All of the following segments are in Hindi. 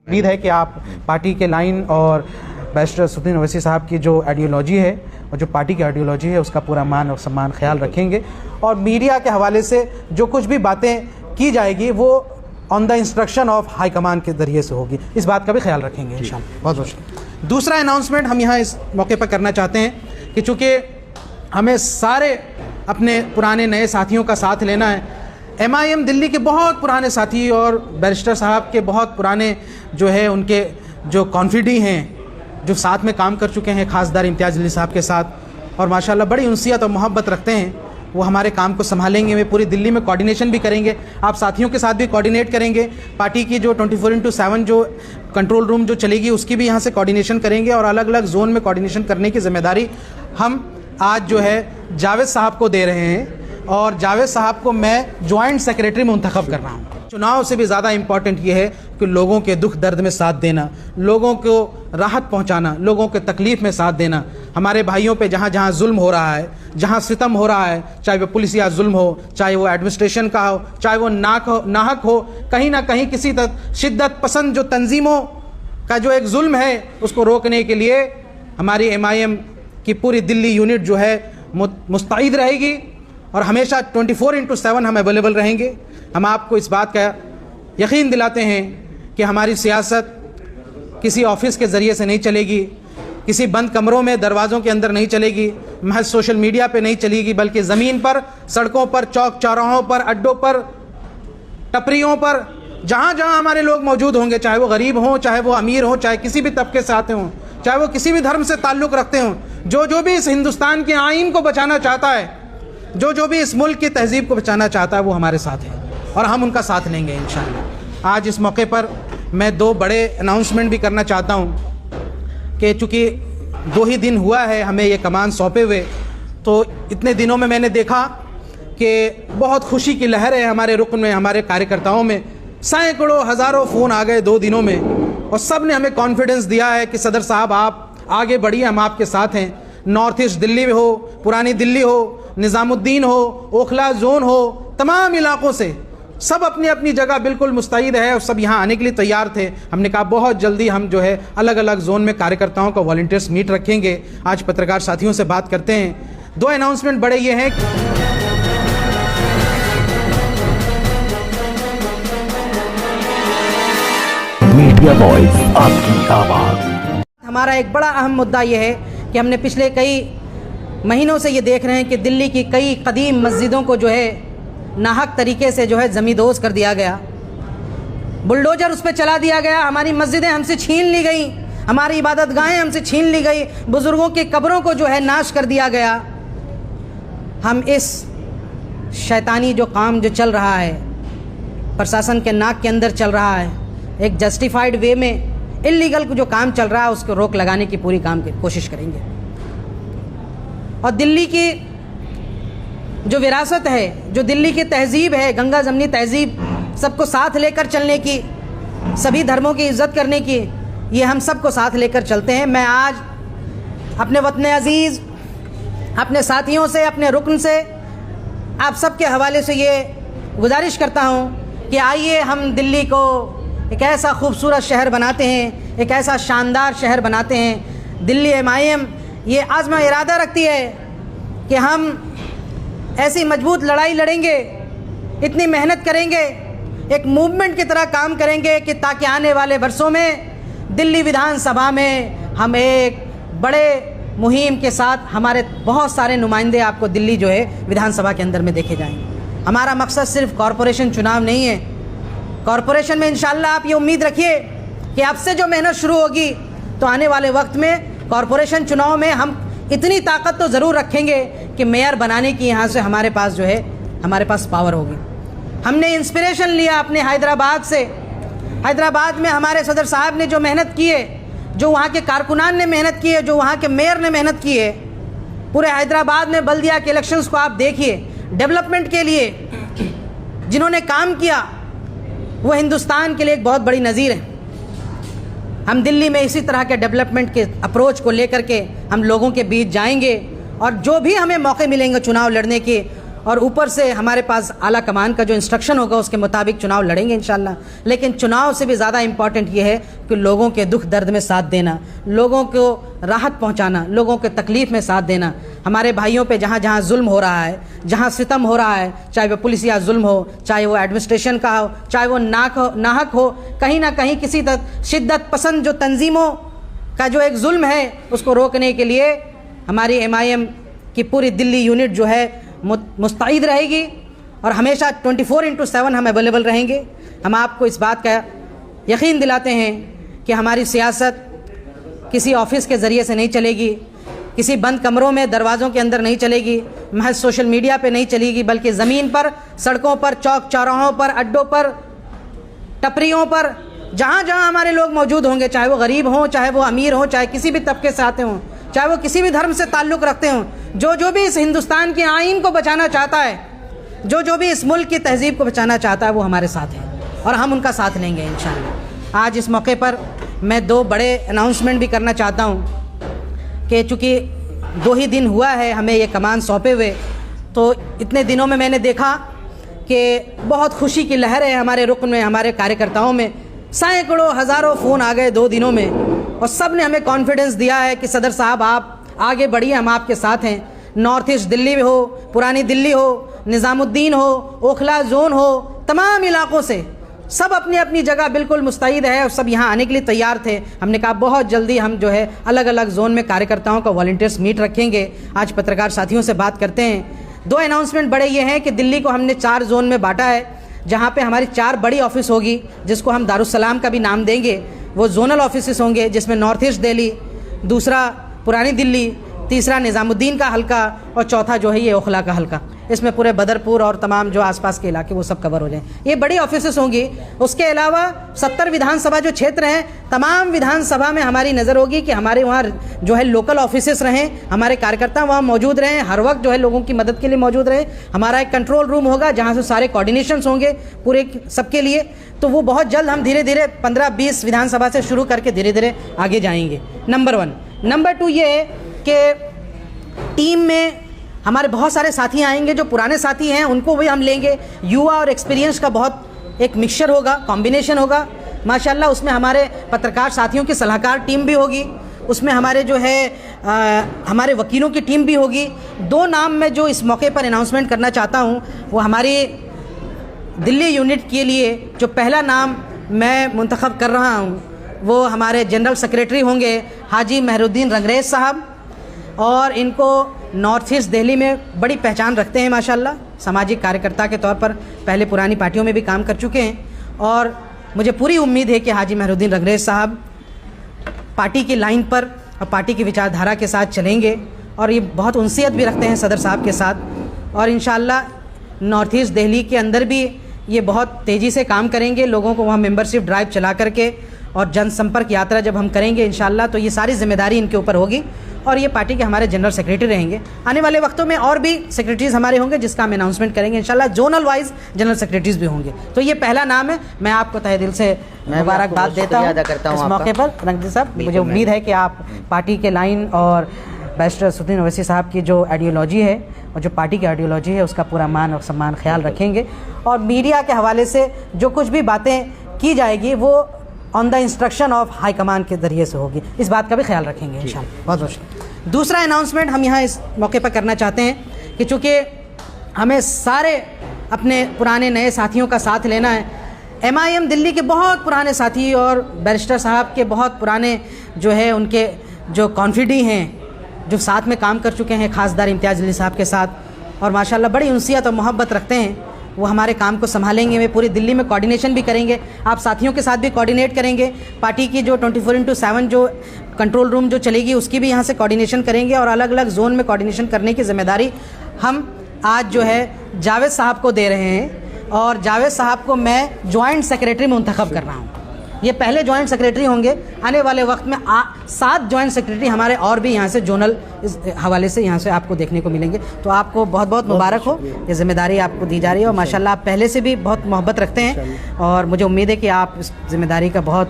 उम्मीद है कि आप पार्टी के लाइन और बैरिस्टर असदुद्दीन ओवैसी साहब की जो आइडियोलॉजी है और जो पार्टी की आइडियोलॉजी है उसका पूरा मान और सम्मान ख्याल रखेंगे और मीडिया के हवाले से जो कुछ भी बातें की जाएगी वो on the instruction of high command के ज़रिए से होगी, इस बात का भी ख्याल रखेंगे इंशाल्लाह। बहुत बहुत शुक्रिया। दूसरा अनाउंसमेंट हम यहाँ इस मौके पर करना चाहते हैं कि चूँकि हमें सारे अपने पुराने नए साथियों का साथ लेना है। MIM दिल्ली के बहुत पुराने साथी और बैरिस्टर साहब के बहुत पुराने जो है उनके जो कॉन्फिडी हैं जो साथ में काम कर चुके हैं खासदार इम्तियाज़ अली साहब के साथ और माशाल्लाह बड़ी उनसियत और मोहब्बत रखते हैं, वो हमारे काम को संभालेंगे। वे पूरी दिल्ली में कोऑर्डिनेशन भी करेंगे, आप साथियों के साथ भी कोऑर्डिनेट करेंगे। पार्टी की जो 24/7 जो कंट्रोल रूम जो चलेगी उसकी भी यहाँ से कोऑर्डिनेशन करेंगे और अलग अलग जोन में कोऑर्डिनेशन करने की जिम्मेदारी हम आज जो है जावेद साहब को दे रहे हैं और जावेद साहब को मैं जॉइंट सेक्रेटरी मुंतखब कर रहा हूँ। चुनाव से भी ज़्यादा इम्पॉर्टेंट ये है कि लोगों के दुख दर्द में साथ देना, लोगों को राहत पहुँचाना, लोगों के तकलीफ़ में साथ देना। हमारे भाइयों पे जहाँ जहाँ जुल्म हो रहा है, जहाँ सितम हो रहा है, चाहे वो पुलिसिया जुल्म हो, चाहे वो एडमिनिस्ट्रेशन का हो, चाहे वो नाहक हो, कहीं ना कहीं किसी शिद्दत पसंद जो तंजीमों का जो एक जुल्म है उसको रोकने के लिए हमारी MIM की पूरी दिल्ली यूनिट जो है मुस्तैद रहेगी और हमेशा 24/7 हम अवेलेबल रहेंगे। हम आपको इस बात का यकीन दिलाते हैं कि हमारी सियासत किसी ऑफिस के ज़रिए से नहीं चलेगी, किसी बंद कमरों में दरवाज़ों के अंदर नहीं चलेगी, महज सोशल मीडिया पे नहीं चलेगी, बल्कि ज़मीन पर, सड़कों पर, चौक चौराहों पर, अड्डों पर, टपरियों पर, जहाँ जहाँ हमारे लोग मौजूद होंगे, चाहे वो गरीब हों, चाहे वो अमीर हों, चाहे किसी भी तबके से आते हों, चाहे वो किसी भी धर्म से ताल्लुक़ रखते हों, जो भी इस हिंदुस्तान के आइन को बचाना चाहता है, जो भी इस मुल्क की तहजीब को बचाना चाहता है वो हमारे साथ है और हम उनका साथ लेंगे इंशाअल्लाह। आज इस मौके पर मैं 2 बड़े अनाउंसमेंट भी करना चाहता हूँ कि चूँकि 2 ही दिन हुआ है हमें ये कमान सौंपे हुए, तो इतने दिनों में मैंने देखा कि बहुत खुशी की लहर है हमारे रुकन में, हमारे कार्यकर्ताओं में। सैकड़ों हज़ारों फ़ोन आ गए 2 दिनों में और सब ने हमें कॉन्फिडेंस दिया है कि सदर साहब आप आगे बढ़िए, हम आपके साथ हैं। नॉर्थ ईस्ट दिल्ली में हो, पुरानी दिल्ली हो, निज़ामुद्दीन हो, ओखला जोन हो, तमाम इलाक़ों से सब अपनी अपनी जगह बिल्कुल मुस्तैद है और सब यहाँ आने के लिए तैयार थे। हमने कहा बहुत जल्दी हम जो है अलग अलग जोन में कार्यकर्ताओं का वॉलंटियर्स मीट रखेंगे। आज पत्रकार साथियों से बात करते हैं। 2 अनाउंसमेंट बड़े ये हैं। मीडिया वॉइस, आपकी आवाज़। हमारा एक बड़ा अहम मुद्दा ये है कि हमने पिछले कई महीनों से ये देख रहे हैं कि दिल्ली की कई कदीम मस्जिदों को जो है नाहक तरीके से जो है ज़मींदोज़ कर दिया गया, बुलडोज़र उस पर चला दिया गया, हमारी मस्जिदें हमसे छीन ली गई, हमारी इबादत गाहें हमसे छीन ली गई, बुज़ुर्गों की कब्रों को जो है नाश कर दिया गया। हम इस शैतानी जो काम जो चल रहा है, प्रशासन के नाक के अंदर चल रहा है, एक जस्टिफाइड वे में इल्लीगल जो काम चल रहा है उसको रोक लगाने की पूरी कोशिश करेंगे। और दिल्ली की जो विरासत है, जो दिल्ली की तहजीब है, गंगा जमनी तहजीब, सबको साथ लेकर चलने की, सभी धर्मों की इज़्ज़त करने की, ये हम सबको साथ लेकर चलते हैं। मैं आज अपने वतन अज़ीज़, अपने साथियों से, अपने रुकन से, आप सबके हवाले से ये गुजारिश करता हूँ कि आइए हम दिल्ली को एक ऐसा खूबसूरत शहर बनाते हैं, एक ऐसा शानदार शहर बनाते हैं। दिल्ली MIM ये आज़मा इरादा रखती है कि हम ऐसी मजबूत लड़ाई लड़ेंगे, इतनी मेहनत करेंगे, एक मूवमेंट की तरह काम करेंगे कि ताकि आने वाले वर्षों में दिल्ली विधानसभा में हम एक बड़े मुहिम के साथ हमारे बहुत सारे नुमाइंदे आपको दिल्ली जो है विधानसभा के अंदर में देखे जाएंगे। हमारा मकसद सिर्फ कॉरपोरेशन चुनाव नहीं है। कॉरपोरेशन में इंशाल्लाह आप ये उम्मीद रखिए कि अब से जो मेहनत शुरू होगी तो आने वाले वक्त में कॉरपोरेशन चुनाव में हम इतनी ताकत तो ज़रूर रखेंगे कि मेयर बनाने की यहाँ से हमारे पास जो है हमारे पास पावर होगी। हमने इंस्पिरेशन लिया अपने हैदराबाद से। हैदराबाद में हमारे सदर साहब ने जो मेहनत की है, जो वहाँ के कारकुनान ने मेहनत की है, जो वहाँ के मेयर ने मेहनत की है, पूरे हैदराबाद में बल्दिया के इलेक्शंस को आप देखिए, डेवलपमेंट के लिए जिन्होंने काम किया वो हिंदुस्तान के लिए एक बहुत बड़ी नज़ीर है। हम दिल्ली में इसी तरह के डेवलपमेंट के अप्रोच को लेकर के हम लोगों के बीच जाएंगे और जो भी हमें मौके मिलेंगे चुनाव लड़ने के, और ऊपर से हमारे पास आला कमान का जो इंस्ट्रक्शन होगा उसके मुताबिक चुनाव लड़ेंगे इंशाल्लाह। लेकिन चुनाव से भी ज़्यादा इम्पॉर्टेंट ये है कि लोगों के दुख दर्द में साथ देना, लोगों को राहत पहुंचाना, लोगों के तकलीफ़ में साथ देना। हमारे भाइयों पे जहाँ जहाँ जुल्म हो रहा है, जहाँ सितम हो रहा है, चाहे वो पुलिसिया जुल्म हो, चाहे वो एडमिनिस्ट्रेशन का हो, चाहे वो नाहक हो, कहीं ना कहीं किसी तक शिद्दत पसंद जो तंजीमों का जो एक जुल्म है उसको रोकने के लिए हमारी MIM की पूरी दिल्ली यूनिट जो है मुस्तैद रहेगी और हमेशा 24/7 हम अवेलेबल रहेंगे। हम आपको इस बात का यकीन दिलाते हैं कि हमारी सियासत किसी ऑफिस के ज़रिए से नहीं चलेगी, किसी बंद कमरों में दरवाज़ों के अंदर नहीं चलेगी, महज सोशल मीडिया पे नहीं चलेगी, बल्कि ज़मीन पर, सड़कों पर, चौक चौराहों पर, अड्डों पर, टपरियों पर, जहाँ जहाँ हमारे लोग मौजूद होंगे, चाहे वो गरीब हों, चाहे वो अमीर हों, चाहे किसी भी तबके से आते हों, चाहे वो किसी भी धर्म से ताल्लुक़ रखते हों, जो भी इस हिंदुस्तान के आइन को बचाना चाहता है, जो भी इस मुल्क की तहज़ीब को बचाना चाहता है, वो हमारे साथ है और हम उनका साथ लेंगे इंशाअल्लाह। आज इस मौके पर मैं 2 बड़े अनाउंसमेंट भी करना चाहता हूँ कि चूँकि 2 ही दिन हुआ है हमें ये कमान सौंपे हुए, तो इतने दिनों में मैंने देखा कि बहुत खुशी की लहर है हमारे रुकन में, हमारे कार्यकर्ताओं में। सैकड़ों हज़ारों फ़ोन आ गए 2 दिनों में और सब ने हमें कॉन्फिडेंस दिया है कि सदर साहब आप आगे बढ़िए, हम आपके साथ हैं। नॉर्थ ईस्ट दिल्ली हो, पुरानी दिल्ली हो, निज़ामुद्दीन हो, ओखला जोन हो, तमाम इलाक़ों से सब अपनी अपनी जगह बिल्कुल मुस्तैद है और सब यहाँ आने के लिए तैयार थे। हमने कहा बहुत जल्दी हम जो है अलग अलग जोन में कार्यकर्ताओं का वॉलंटियर्स मीट रखेंगे। आज पत्रकार साथियों से बात करते हैं। 2 अनाउंसमेंट बड़े ये हैं कि दिल्ली को हमने 4 जोन में बांटा है, जहाँ पे हमारी 4 बड़ी ऑफिस होगी, जिसको हम दारुस्सलाम का भी नाम देंगे। वो जोनल ऑफिस होंगे जिसमें नॉर्थ ईस्ट दिल्ली, दूसरा पुरानी दिल्ली, तीसरा निज़ामुद्दीन का हल्का और चौथा जो है ये ओखला का हल्का। इसमें पूरे बदरपुर और तमाम जो आसपास के इलाके वो सब कवर हो जाएं। ये बड़ी ऑफिसेस होंगी। उसके अलावा 70 विधानसभा जो क्षेत्र हैं, तमाम विधानसभा में हमारी नज़र होगी कि हमारे वहाँ जो है लोकल ऑफिसेस रहें, हमारे कार्यकर्ता वहाँ मौजूद रहें, हर वक्त जो है लोगों की मदद के लिए मौजूद रहें। हमारा एक कंट्रोल रूम होगा जहाँ से सारे कोऑर्डिनेशंस होंगे पूरे सबके लिए। तो वो बहुत जल्द हम धीरे धीरे 15-20 विधानसभा से शुरू करके धीरे धीरे आगे जाएंगे। नंबर 1। नंबर 2 ये कि टीम में हमारे बहुत सारे साथी आएंगे, जो पुराने साथी हैं उनको भी हम लेंगे। युवा और एक्सपीरियंस का बहुत एक मिक्सचर होगा, कॉम्बिनेशन होगा माशाल्लाह। उसमें हमारे पत्रकार साथियों की सलाहकार टीम भी होगी, उसमें हमारे जो है हमारे वकीलों की टीम भी होगी। 2 नाम मैं जो इस मौके पर अनाउंसमेंट करना चाहता हूँ वो हमारी दिल्ली यूनिट के लिए जो पहला नाम मैं मुंतखब कर रहा हूँ वो हमारे जनरल सेक्रेटरी होंगे हाजी मेहरुद्दीन रंगरेज साहब। और इनको नॉर्थ ईस्ट दिल्ली में बड़ी पहचान रखते हैं माशाल्लाह, सामाजिक कार्यकर्ता के तौर पर पहले पुरानी पार्टियों में भी काम कर चुके हैं। और मुझे पूरी उम्मीद है कि हाजी मेहरुद्दीन रंगरेज साहब पार्टी की लाइन पर और पार्टी की विचारधारा के साथ चलेंगे और ये बहुत उनसियत भी रखते हैं सदर साहब के साथ। और इंशाल्लाह नॉर्थ ईस्ट दिल्ली के अंदर भी ये बहुत तेज़ी से काम करेंगे, लोगों को वहाँ मेंबरशिप ड्राइव चला करके और जनसंपर्क यात्रा जब हम करेंगे इंशाल्लाह तो ये सारी जिम्मेदारी इनके ऊपर होगी और ये पार्टी के हमारे जनरल सेक्रेटरी रहेंगे। आने वाले वक्तों में और भी सेक्रेटरीज़ हमारे होंगे जिसका हम अनाउंसमेंट करेंगे इंशाल्लाह। जोनल वाइज जनरल सेक्रेटरीज़ भी होंगे। तो ये पहला नाम है। मैं आपको तहे दिल से मुबारकबाद देता हूँ इस मौके पर। रंगरेज साहब, मुझे उम्मीद है कि आप पार्टी के लाइन और बैरिस्टर सदरुद्दीन ओवैसी साहब की जो आइडियोलॉजी है और जो पार्टी की आइडियोलॉजी है उसका पूरा मान और सम्मान ख्याल रखेंगे और मीडिया के हवाले से जो कुछ भी बातें की जाएगी वो on the instruction of high command के ज़रिए से होगी। इस बात का भी ख्याल रखेंगे इंशाल्लाह। बहुत बहुत शुक्रिया। दूसरा अनाउंसमेंट हम यहाँ इस मौके पर करना चाहते हैं कि चूँकि हमें सारे अपने पुराने नए साथियों का साथ लेना है। MIM दिल्ली के बहुत पुराने साथी और बैरिस्टर साहब के बहुत पुराने जो है उनके जो कॉन्फिडी हैं, जो साथ में काम कर चुके हैं खासदार इम्तियाज़ अली साहब के साथ और माशाल्लाह बड़ी उनसियत और मोहब्बत रखते हैं। वो हमारे काम को संभालेंगे। वे पूरी दिल्ली में कोऑर्डिनेशन भी करेंगे, आप साथियों के साथ भी कोऑर्डिनेट करेंगे। पार्टी की जो 24/7 जो कंट्रोल रूम जो चलेगी उसकी भी यहाँ से कोऑर्डिनेशन करेंगे और अलग अलग जोन में कोऑर्डिनेशन करने की जिम्मेदारी हम आज जो है जावेद साहब को दे रहे हैं और जावेद साहब को मैं जॉइंट सेक्रेटरी मुंतखब कर रहा हूँ। ये पहले जॉइंट सेक्रेटरी होंगे। आने वाले वक्त में 7 जॉइंट सेक्रेटरी हमारे और भी यहाँ से जोनल इस हवाले से यहाँ से आपको देखने को मिलेंगे। तो आपको बहुत बहुत मुबारक हो, ये जिम्मेदारी आपको दी जा रही है और माशाल्लाह आप पहले से भी बहुत मोहब्बत रखते हैं और मुझे उम्मीद है कि आप इस जिम्मेदारी का बहुत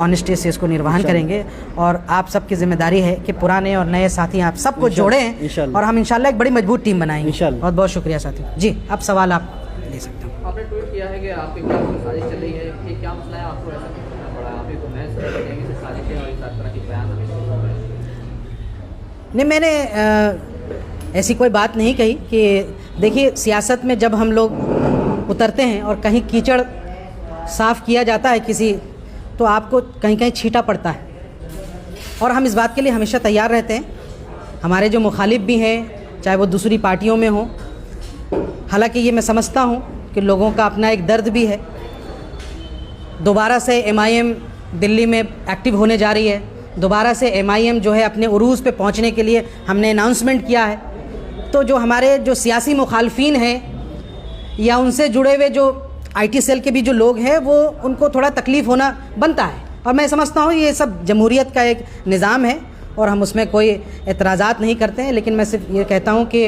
ऑनेस्टी से इसको निर्वहन करेंगे। और आप सबकी जिम्मेदारी है कि पुराने और नए साथी आप सबको जोड़ें और हम इंशाल्लाह एक बड़ी मजबूत टीम बनाएंगे। बहुत बहुत शुक्रिया साथी जी। अब सवाल आप ले सकते हो। आपने ट्वीट किया है कि आपके खिलाफ कोई साजिश चल रही है, ये क्या मसला है, आपको ऐसा क्यों करना पड़ा? आप को महज से साजिश है और इस तरह की बयान नहीं, मैंने ऐसी कोई बात नहीं कही कि देखिए सियासत में जब हम लोग उतरते हैं और कहीं कीचड़ साफ़ किया जाता है किसी, तो आपको कहीं कहीं छींटा पड़ता है और हम इस बात के लिए हमेशा तैयार रहते हैं। हमारे जो मुखालिफ भी हैं, चाहे वो दूसरी पार्टियों में हों, हालांकि ये मैं समझता हूँ कि लोगों का अपना एक दर्द भी है। दोबारा से MIM दिल्ली में एक्टिव होने जा रही है, दोबारा से MIM जो है अपने उरूज़ पे पहुँचने के लिए हमने अनाउंसमेंट किया है। तो जो हमारे जो सियासी मुखालफिन हैं या उनसे जुड़े हुए जो IT सेल के भी जो लोग हैं, वो उनको थोड़ा तकलीफ़ होना बनता है और मैं समझता हूँ ये सब जमहूरियत का एक निज़ाम है और हम उसमें कोई एतराज़ात नहीं करते हैं। लेकिन मैं सिर्फ ये कहता हूँ कि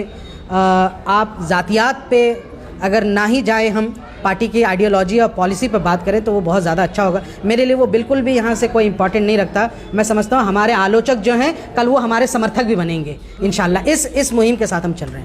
आप ज़ातियात पे अगर ना ही जाए, हम पार्टी की आइडियोलॉजी और पॉलिसी पर बात करें तो वो बहुत ज़्यादा अच्छा होगा। मेरे लिए वो बिल्कुल भी यहाँ से कोई इंपॉर्टेंट नहीं रखता। मैं समझता हूँ हमारे आलोचक जो हैं कल वो हमारे समर्थक भी बनेंगे इंशाल्लाह। इस मुहिम के साथ हम चल रहे हैं।